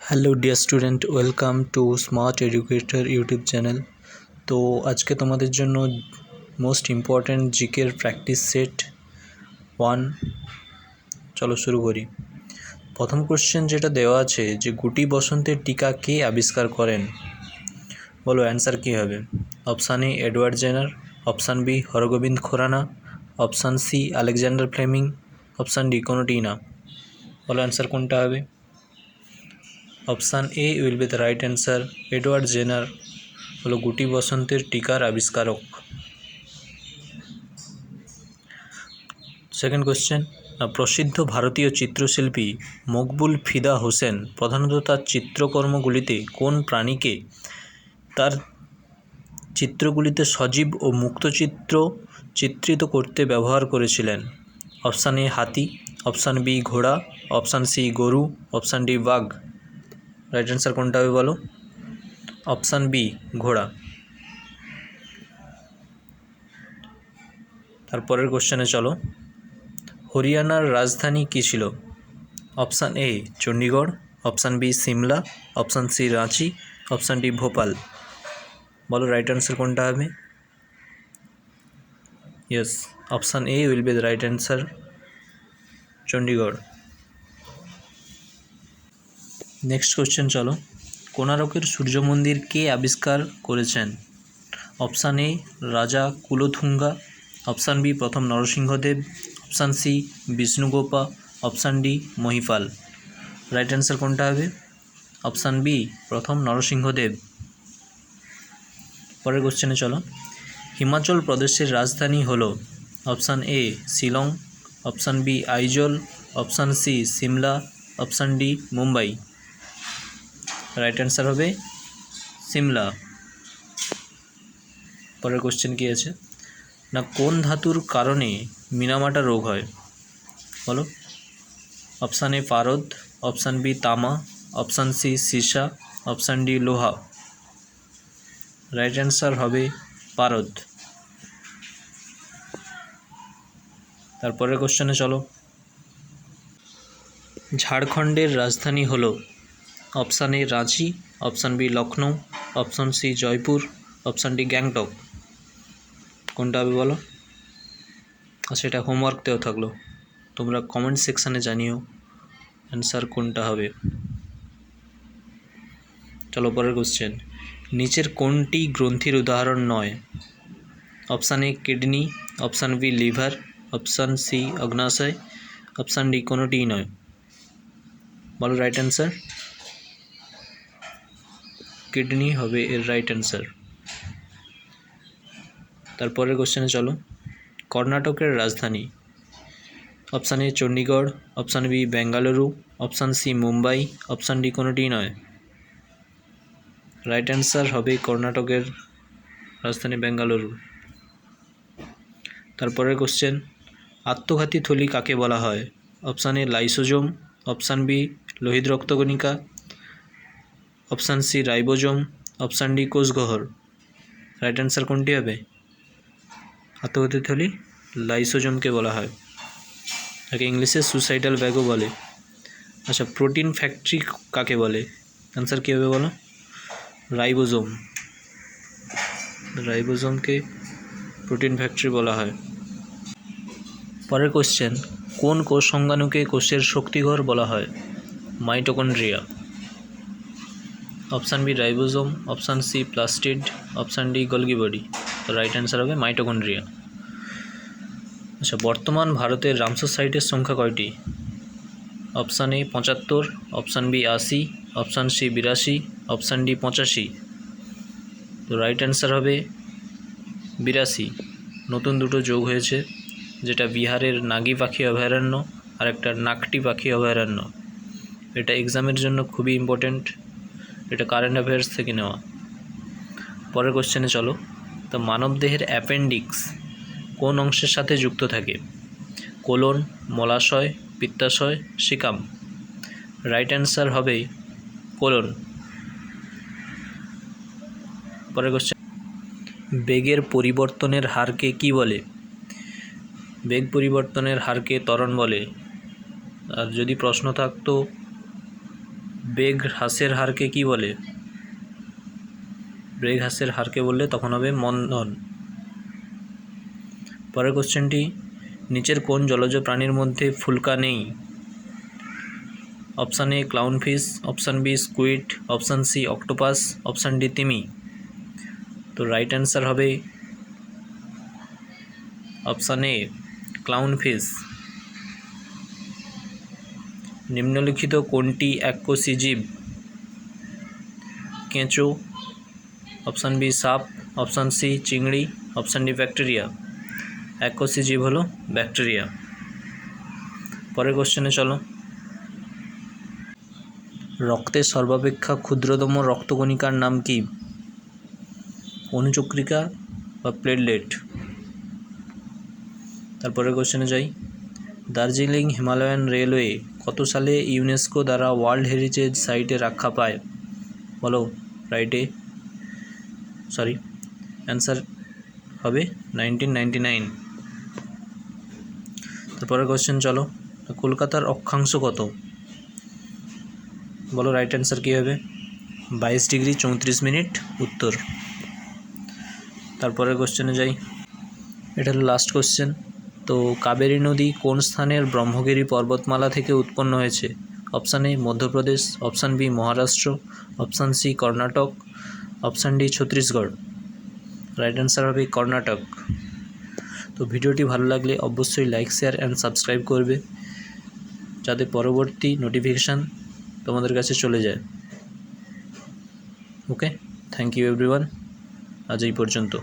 Hello dear student, welcome to smart educator YouTube channel. তো আজকে তোমাদের জন্য মোস্ট ইম্পর্ট্যান্ট জিকের প্র্যাকটিস সেট 1। চলো শুরু করি। প্রথম কোশ্চেন যেটা দেওয়া আছে যে গুটি বসন্তের টিকা কে আবিষ্কার করেন? বলো অ্যান্সার কী হবে। Option A Edward Jenner, option B Hargobind Khorana, option C Alexander Fleming, option D কোনোটিই না। বলো অ্যান্সার কোনটা হবে। Option A will be the right answer. Edward Jenner হলো গুটি বসন্তের টিকার আবিষ্কারক। সেকেন্ড কোশ্চেন, প্রসিদ্ধ ভারতীয় চিত্রশিল্পী মকবুল ফিদা হোসেন প্রধানত তার চিত্রকর্মগুলিতে কোন প্রাণীকে তার চিত্রগুলিতে সজীব ও মুক্ত চিত্রিত করতে ব্যবহার করেছিলেন? অপশান এ হাতি, অপশান বি ঘোড়া, অপশান সি গরু, অপশান ডি বাঘ। রাইট অ্যান্সার কোনটা হবে বলো। অপশান বি ঘোড়া। তারপরের কোশ্চেনে চলো। হরিয়ানার রাজধানী কী ছিল? Option A Chandigarh, option B Shimla, option C Ranchi, option D Bhopal. বলো রাইট অ্যান্সার কোনটা হবে। Yes, option A will be the right answer, Chandigarh. Next question চলো। কোণারকের সূর্য মন্দির কে আবিষ্কার করেছেন? অপশান এ রাজা কুলোথুঙ্গা, অপশান বি প্রথম Narasimhadeva, option C Vishnugopa, option D Mahipal. Right answer কোনটা হবে। অপশান বি প্রথম নরসিংহদেব। পরের কোশ্চেনে চলো। হিমাচল প্রদেশের রাজধানী হলো option A Shillong, option B Aizawl, option C Shimla, option D Mumbai. Right answer হবে সিমলা। পরের কোশ্চেন কী আছে না, কোন ধাতুর কারণে মিনামাটা রোগ হয়? বলো। অপশান এ পারদ, অপশান বি তামা, অপশান সি সীসা, অপশান ডি লোহা। রাইট অ্যান্সার হবে পারদ। তারপরের কোশ্চেনে চলো। ঝাড়খণ্ডের রাজধানী হলো option A Ranchi, option B Lucknow, option C Jaipur, option D Gangtok. কোনটা হবে বলো। আচ্ছা, এটা হোমওয়ার্ক দেওয়া থাকলো, তোমরা কমেন্ট সেকশানে জানিও অ্যান্সার কোনটা হবে। চলো পরের কোশ্চেন। নিচের কোনটি গ্রন্থির উদাহরণ নয়? Option A kidney, option B liver, option C অগ্নাশয়, অপশান ডি কোনোটিই নয়। বলো রাইট অ্যান্সার। কিডনি হবে এর রাইট অ্যান্সার। তারপরের কোশ্চেনে চলো। কর্ণাটকের রাজধানী? Option A Chandigarh, option B Bengaluru, option C Mumbai, option D কোনোটিই নয়। রাইট অ্যান্সার হবে কর্ণাটকের রাজধানী বেঙ্গালুরু। তারপরের কোশ্চেন। আত্মঘাতী থলি কাকে বলা হয়? Option A lysosome, option B লোহিত রক্তকণিকা, option C ribosome, option D কোষগহ্বর। রাইট অ্যান্সার কোনটি হবে। আত্মঘাতী থলি লাইসোজোমকে বলা হয়, তাকে ইংলিশে সুসাইডাল ব্যাগও বলে। আচ্ছা, প্রোটিন ফ্যাক্টরি কাকে বলে? অ্যান্সার কী হবে বলো। রাইবোজোম। রাইবোজোমকে প্রোটিন ফ্যাক্টরি বলা হয়। পরের কোশ্চেন। কোন কোষ সংজ্ঞাণুকে কোষের শক্তিঘর বলা হয়? Mitochondria. Option B ribosome, option C plastid, option D Golgi body. তো রাইট অ্যান্সার হবে মাইটোকন্ড্রিয়া। আচ্ছা, বর্তমান ভারতের রামসার সাইটের সংখ্যা কয়টি? Option A 75, option B 80, option C 82, option D 85। তো রাইট অ্যান্সার হবে 82। নতুন দুটো যোগ হয়েছে, যেটা বিহারের নাগি পাখি অভয়ারণ্য আর একটা নাকটি পাখি অভয়ারণ্য। এটা এক্সামের জন্য খুবই ইম্পর্টেন্ট, এটা কারেন্ট অ্যাফেয়ার্স থেকে নেওয়া। পরের কোশ্চেনে চলো। তো মানবদেহের অ্যাপেন্ডিক্স কোন অংশের সাথে যুক্ত থাকে? কোলন, মলাশয়, পিত্তাশয়, সিকাম। রাইট অ্যান্সার হবে কোলন। পরের কোশ্চেন। বেগের পরিবর্তনের হারকে কি বলে? বেগ পরিবর্তনের হারকে ত্বরণ বলে। আর যদি প্রশ্ন থাকতো বেগ হ্রাসের হারকে কি বলে? বেগ হ্রাসের হারকে বললে তখন হবে মন্দন। পরের কোশ্চেনটি, নিচের কোন জলজ প্রাণীর মধ্যে ফুলকা নেই? Option A clownfish, option B squid, option C octopus, option D তিমি। তো রাইট অ্যান্সার হবে অপশান এ ক্লাউনফিশ। নিম্নলিখিত কোনটি এককোষী জীব? কেঁচো, অপশান বি সাপ, অপশান সি চিংড়ি, অপশান ডি ব্যাকটেরিয়া। এককোষী জীব হলো ব্যাকটেরিয়া। পরের কোশ্চেনে চলো। রক্তের সর্বাপেক্ষা ক্ষুদ্রতম রক্তকণিকার নাম কি? অনুচক্রিকা বা প্লেটলেট। তারপরের কোশ্চেনে যাই। দার্জিলিং হিমালয়ান রেলওয়ে কত সালে ইউনেস্কো দ্বারা ওয়ার্ল্ড হেরিটেজ সাইটে রক্ষা পায়? বলো। অ্যান্সার হবে 1999। তারপরের কোশ্চেন চলো। কলকাতার অক্ষাংশ কত? বলো রাইট অ্যান্সার কী হবে? 22 ডিগ্রি 34 মিনিট উত্তর। তারপরের কোশ্চেনে যাই। এটা হলো লাস্ট কোশ্চেন। তো কাবেরী নদী কোন স্থানের ব্রহ্মগিরি পর্বতমালা থেকে উৎপন্ন হয়েছে? Option A Madhya Pradesh, option B Maharashtra, option C Karnataka, option D Chhattisgarh. Right answer হবে কর্ণাটক। তো ভিডিওটি ভালো লাগলে অবশ্যই লাইক, শেয়ার অ্যান্ড সাবস্ক্রাইব করবে, যাতে পরবর্তী নোটিফিকেশান তোমাদের কাছে চলে যায়। ওকে, থ্যাংক ইউ এভরিওয়ান, আজ এই পর্যন্ত।